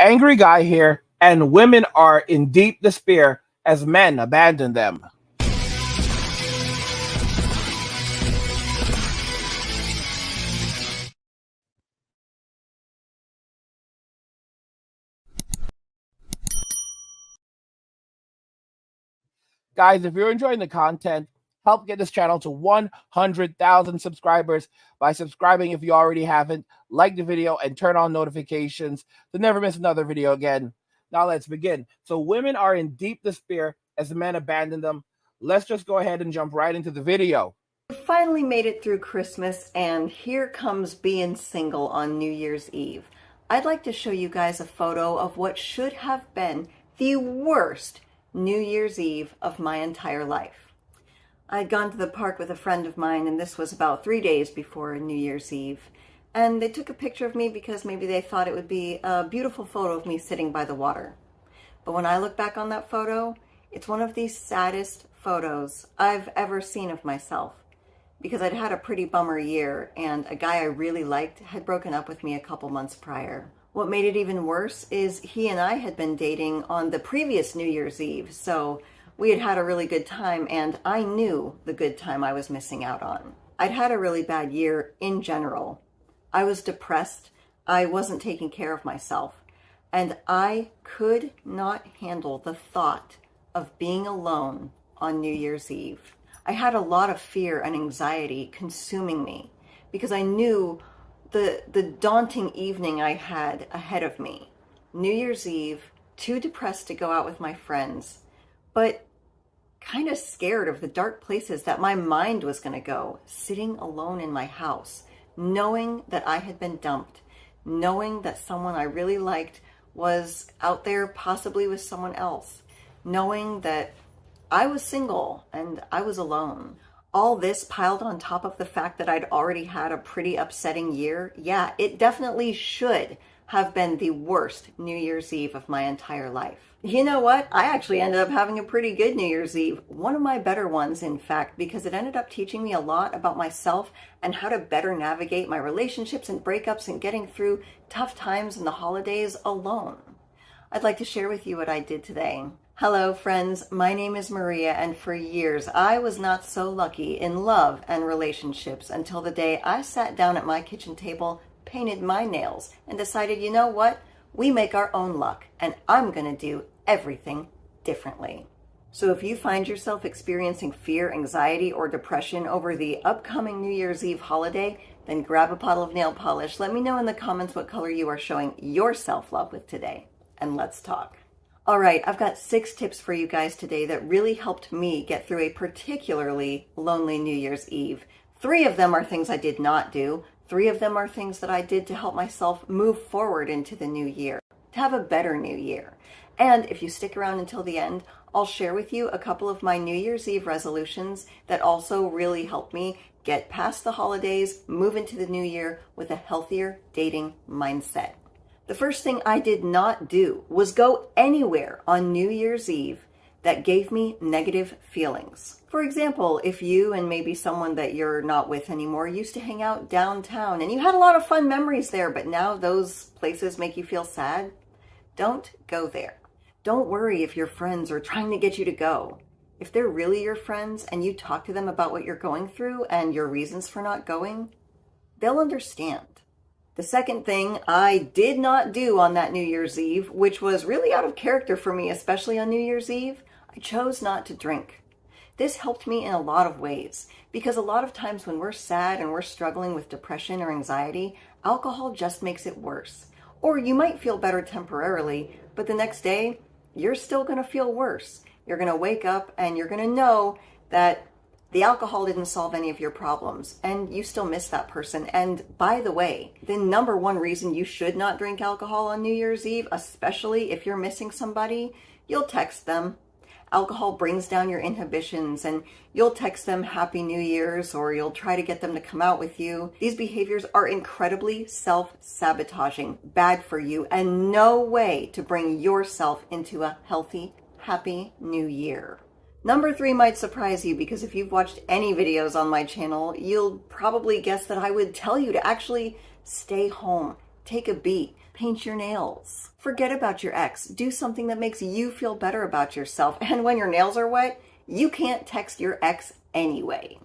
Angry guy here, and women are in deep despair as men abandon them. Guys, if you're enjoying the content, help get this channel to 100,000 subscribers by subscribing if you already haven't, like the video, and turn on notifications to never miss another video again. Now let's begin. So women are in deep despair as men abandon them. Let's just go ahead and jump right into the video. We finally made it through Christmas, and here comes being single on New Year's Eve. I'd like to show you guys a photo of what should have been the worst New Year's Eve of my entire life. I'd gone to the park with a friend of mine, and this was about 3 days before New Year's Eve. And they took a picture of me because maybe they thought it would be a beautiful photo of me sitting by the water. But when I look back on that photo, it's one of the saddest photos I've ever seen of myself. Because I'd had a pretty bummer year, and a guy I really liked had broken up with me a couple months prior. What made it even worse is he and I had been dating on the previous New Year's Eve, so we had had a really good time, and I knew the good time I was missing out on. I'd had a really bad year in general. I was depressed, I wasn't taking care of myself, and I could not handle the thought of being alone on New Year's Eve. I had a lot of fear and anxiety consuming me because I knew the daunting evening I had ahead of me. New Year's Eve, too depressed to go out with my friends, but kind of scared of the dark places that my mind was going to go, sitting alone in my house, knowing that I had been dumped, knowing that someone I really liked was out there possibly with someone else, knowing that I was single and I was alone. All this piled on top of the fact that I'd already had a pretty upsetting year. Yeah, it definitely should have been the worst New Year's Eve of my entire life. You know what? I actually ended up having a pretty good New Year's Eve. One of my better ones, in fact, because it ended up teaching me a lot about myself and how to better navigate my relationships and breakups and getting through tough times in the holidays alone. I'd like to share with you what I did today. Hello friends, my name is Maria, and for years I was not so lucky in love and relationships until the day I sat down at my kitchen table, painted my nails, and decided, you know what? We make our own luck, and I'm gonna do everything differently. So if you find yourself experiencing fear, anxiety, or depression over the upcoming New Year's Eve holiday, then grab a bottle of nail polish. Let me know in the comments what color you are showing your self-love with today, and let's talk. All right, I've got 6 tips for you guys today that really helped me get through a particularly lonely New Year's Eve. 3 of them are things I did not do. 3 of them are things that I did to help myself move forward into the new year, to have a better new year. And if you stick around until the end, I'll share with you a couple of my New Year's Eve resolutions that also really helped me get past the holidays, move into the new year with a healthier dating mindset. The first thing I did not do was go anywhere on New Year's Eve that gave me negative feelings. For example, if you and maybe someone that you're not with anymore used to hang out downtown and you had a lot of fun memories there, but now those places make you feel sad, don't go there. Don't worry if your friends are trying to get you to go. If they're really your friends and you talk to them about what you're going through and your reasons for not going, they'll understand. The second thing I did not do on that New Year's Eve, which was really out of character for me, especially on New Year's Eve, I chose not to drink. This helped me in a lot of ways, because a lot of times when we're sad and we're struggling with depression or anxiety, alcohol just makes it worse. Or you might feel better temporarily, but the next day, you're still going to feel worse. You're going to wake up and you're going to know that the alcohol didn't solve any of your problems, and you still miss that person. And by the way, the number one reason you should not drink alcohol on New Year's Eve, especially if you're missing somebody, you'll text them. Alcohol brings down your inhibitions, and you'll text them Happy New Year's, or you'll try to get them to come out with you. These behaviors are incredibly self-sabotaging, bad for you, and no way to bring yourself into a healthy, happy new year. Number 3 might surprise you, because if you've watched any videos on my channel, you'll probably guess that I would tell you to actually stay home, take a beat, paint your nails. Forget about your ex. Do something that makes you feel better about yourself. And when your nails are wet, you can't text your ex anyway.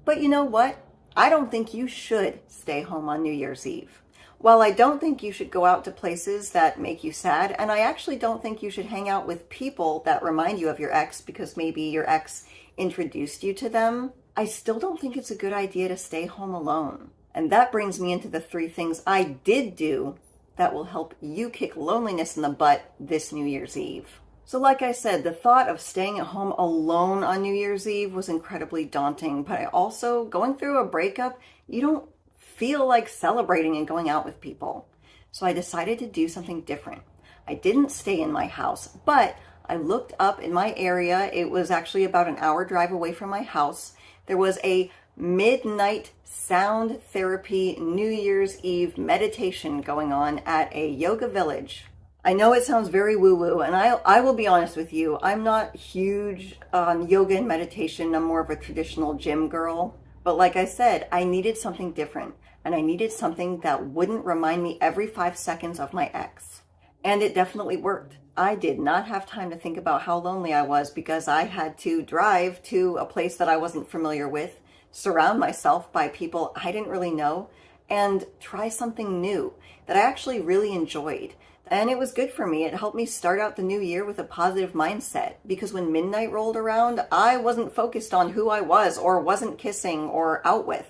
But you know what? I don't think you should stay home on New Year's Eve. While I don't think you should go out to places that make you sad, and I actually don't think you should hang out with people that remind you of your ex because maybe your ex introduced you to them, I still don't think it's a good idea to stay home alone. And that brings me into the 3 things I did do that will help you kick loneliness in the butt this New Year's Eve. So like I said, the thought of staying at home alone on New Year's Eve was incredibly daunting, but I also, going through a breakup, you don't feel like celebrating and going out with people. So I decided to do something different. I didn't stay in my house, but I looked up in my area. It was actually about an hour drive away from my house. There was a midnight sound therapy New Year's Eve meditation going on at a yoga village. I know it sounds very woo-woo, and I will be honest with you, I'm not huge on yoga and meditation. I'm more of a traditional gym girl. But like I said, I needed something different, and I needed something that wouldn't remind me every 5 seconds of my ex. And it definitely worked. I did not have time to think about how lonely I was because I had to drive to a place that I wasn't familiar with, surround myself by people I didn't really know, and try something new that I actually really enjoyed. And it was good for me. It helped me start out the new year with a positive mindset because when midnight rolled around, I wasn't focused on who I was or wasn't kissing or out with.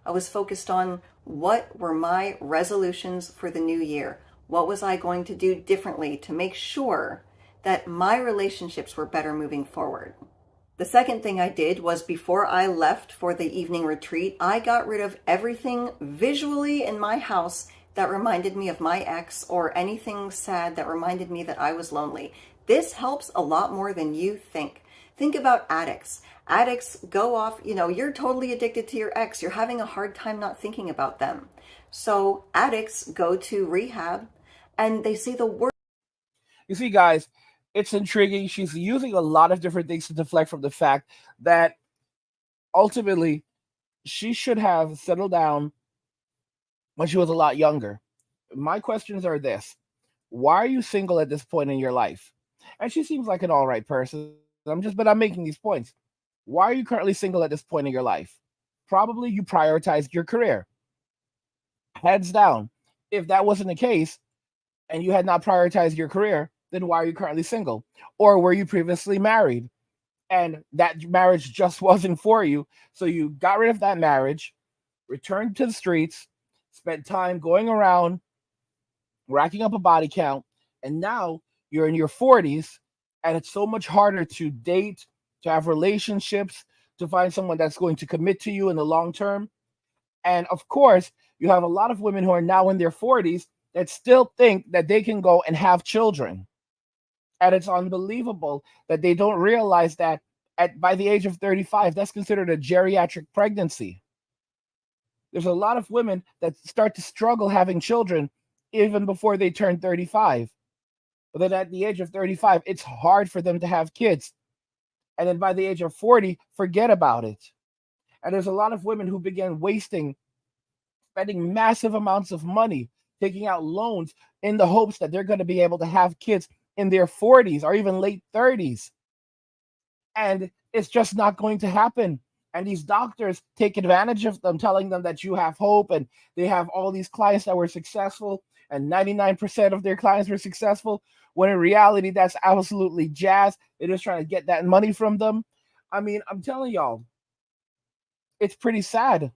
I was focused on what were my resolutions for the new year. What was I going to do differently to make sure that my relationships were better moving forward? The second thing I did was before I left for the evening retreat, I got rid of everything visually in my house that reminded me of my ex or anything sad that reminded me that I was lonely. This helps a lot more than you think. Think about addicts. Addicts go off, you're totally addicted to your ex. You're having a hard time not thinking about them. So addicts go to rehab and they say the word. You see, guys, it's intriguing. She's using a lot of different things to deflect from the fact that ultimately she should have settled down when she was a lot younger. My questions are this: why are you single at this point in your life? And she seems like an all right person. But I'm making these points. Why are you currently single at this point in your life? Probably you prioritized your career. Heads down. If that wasn't the case and you had not prioritized your career, then why are you currently single? Or were you previously married and that marriage just wasn't for you? So you got rid of that marriage, returned to the streets, spent time going around, racking up a body count, and now you're in your 40s and it's so much harder to date, to have relationships, to find someone that's going to commit to you in the long term. And of course, you have a lot of women who are now in their 40s that still think that they can go and have children. And it's unbelievable that they don't realize that by the age of 35, that's considered a geriatric pregnancy. There's a lot of women that start to struggle having children even before they turn 35. But then at the age of 35, it's hard for them to have kids. And then by the age of 40, forget about it. And there's a lot of women who begin spending massive amounts of money, taking out loans in the hopes that they're going to be able to have kids in their 40s or even late 30s. And it's just not going to happen. And these doctors take advantage of them, telling them that you have hope, and they have all these clients that were successful, and 99% of their clients were successful, when in reality, that's absolutely jazz. They're just trying to get that money from them. I mean, I'm telling y'all, it's pretty sad.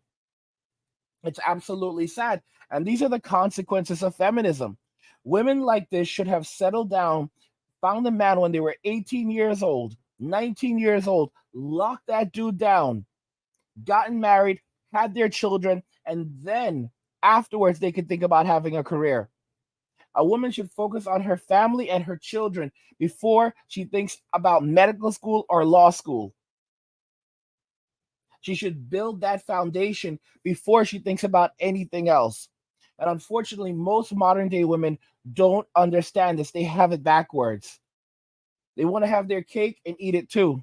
It's absolutely sad. And these are the consequences of feminism. Women like this should have settled down, found a man when they were 18 years old, 19 years old, locked that dude down, gotten married, had their children, and then afterwards they could think about having a career. A woman should focus on her family and her children before she thinks about medical school or law school. She should build that foundation before she thinks about anything else. And unfortunately, most modern day women don't understand this. They have it backwards. They want to have their cake and eat it too.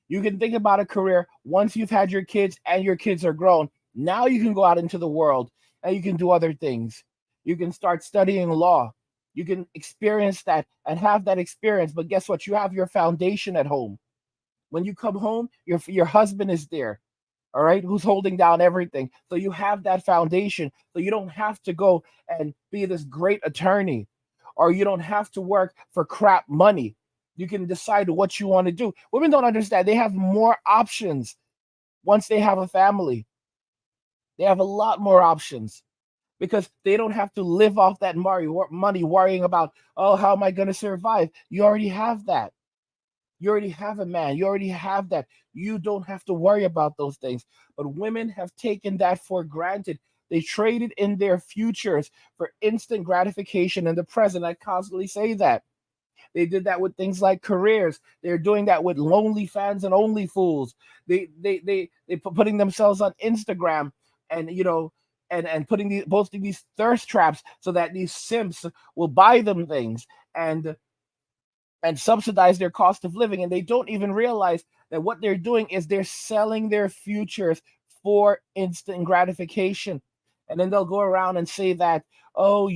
You can think about a career once you've had your kids and your kids are grown. Now you can go out into the world and you can do other things. You can start studying law. You can experience that and have that experience. But guess what? You have your foundation at home. When you come home, your husband is there, all right, who's holding down everything. So you have that foundation. So you don't have to go and be this great attorney, or you don't have to work for crap money. You can decide what you want to do. Women don't understand. They have more options once they have a family. They have a lot more options because they don't have to live off that money worrying about, oh, how am I going to survive? You already have that. You already have a man. You already have that. You don't have to worry about those things. But women have taken that for granted. They traded in their futures for instant gratification in the present. I constantly say that. They did that with things like careers. They're doing that with lonely fans and only fools. They putting themselves on Instagram and and putting these posting these thirst traps so that these simps will buy them things and subsidize their cost of living. And they don't even realize that what they're doing is they're selling their futures for instant gratification. And then they'll go around and say that, oh,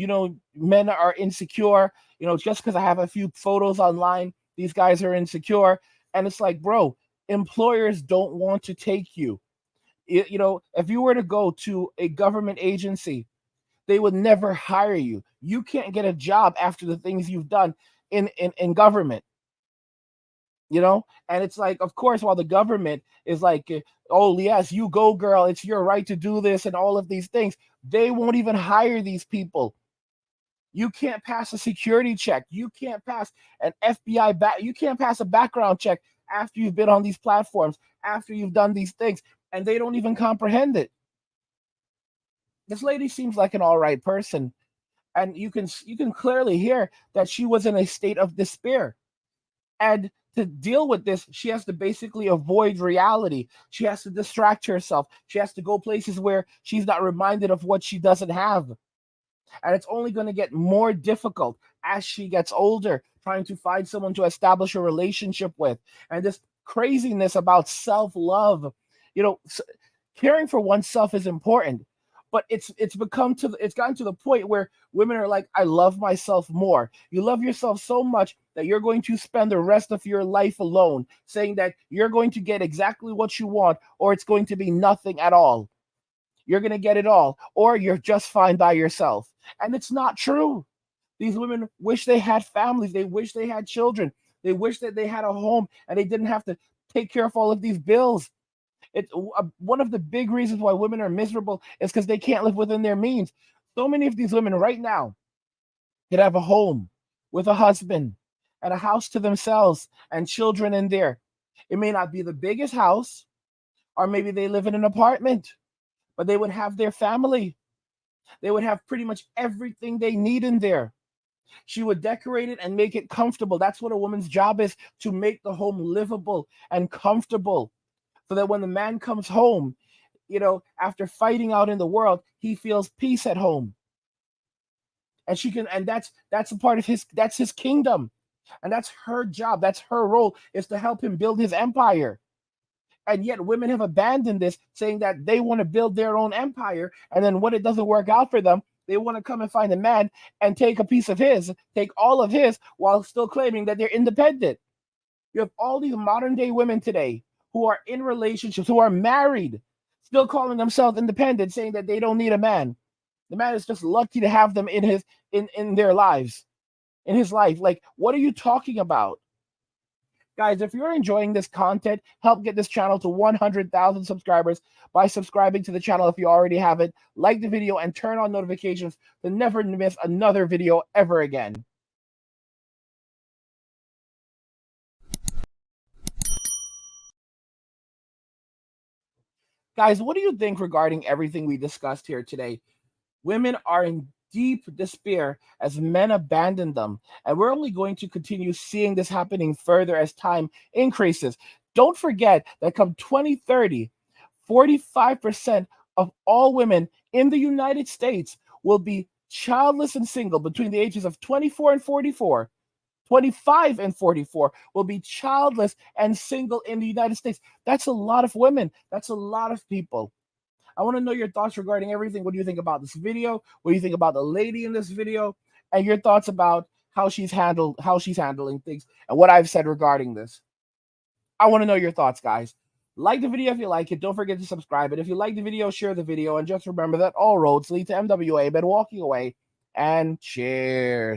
men are insecure. Just because I have a few photos online, these guys are insecure. And it's like, bro, employers don't want to take you. If you were to go to a government agency, they would never hire you. You can't get a job after the things you've done in government. And it's like, of course, while the government is like, oh yes, you go girl, it's your right to do this and all of these things, they won't even hire these people. You can't pass a security check. You can't pass an FBI you can't pass a background check after you've been on these platforms, after you've done these things, and they don't even comprehend it. This lady seems like an all right person, and you can clearly hear that she was in a state of despair. And to deal with this, she has to basically avoid reality. She has to distract herself. She has to go places where she's not reminded of what she doesn't have. And it's only going to get more difficult as she gets older, trying to find someone to establish a relationship with. And this craziness about self love, you know, caring for oneself is important. But it's gotten to the point where women are like, I love myself more. You love yourself so much that you're going to spend the rest of your life alone, saying that you're going to get exactly what you want, or it's going to be nothing at all. You're going to get it all, or you're just fine by yourself. And it's not true. These women wish they had families. They wish they had children. They wish that they had a home and they didn't have to take care of all of these bills. One of the big reasons why women are miserable is because they can't live within their means. So many of these women right now could have a home with a husband and a house to themselves and children in there. It may not be the biggest house, or maybe they live in an apartment, but they would have their family. They would have pretty much everything they need in there. She would decorate it and make it comfortable. That's what a woman's job is, to make the home livable and comfortable, so that when the man comes home, after fighting out in the world, he feels peace at home. And that's a part of his kingdom. And that's her job. That's her role, is to help him build his empire. And yet women have abandoned this, saying that they want to build their own empire. And then when it doesn't work out for them, they want to come and find a man and take a piece of his, take all of his, while still claiming that they're independent. You have all these modern day women today who are in relationships, who are married, still calling themselves independent, saying that they don't need a man. The man is just lucky to have them in their lives, in his life. Like, what are you talking about? Guys, if you're enjoying this content, help get this channel to 100,000 subscribers by subscribing to the channel if you already haven't. Like the video and turn on notifications to never miss another video ever again. Guys, what do you think regarding everything we discussed here today? Women are in deep despair as men abandon them, and we're only going to continue seeing this happening further as time increases. Don't forget that come 2030, 45% of all women in the United States will be childless and single between the ages of 24 and 44. 25 and 44 will be childless and single in the United States. That's a lot of women. That's a lot of people. I want to know your thoughts regarding everything. What do you think about this video? What do you think about the lady in this video? And your thoughts about how she's handling things and what I've said regarding this. I want to know your thoughts, guys. Like the video if you like it. Don't forget to subscribe. And if you like the video, share the video. And just remember that all roads lead to MWA. Been walking away. And cheers.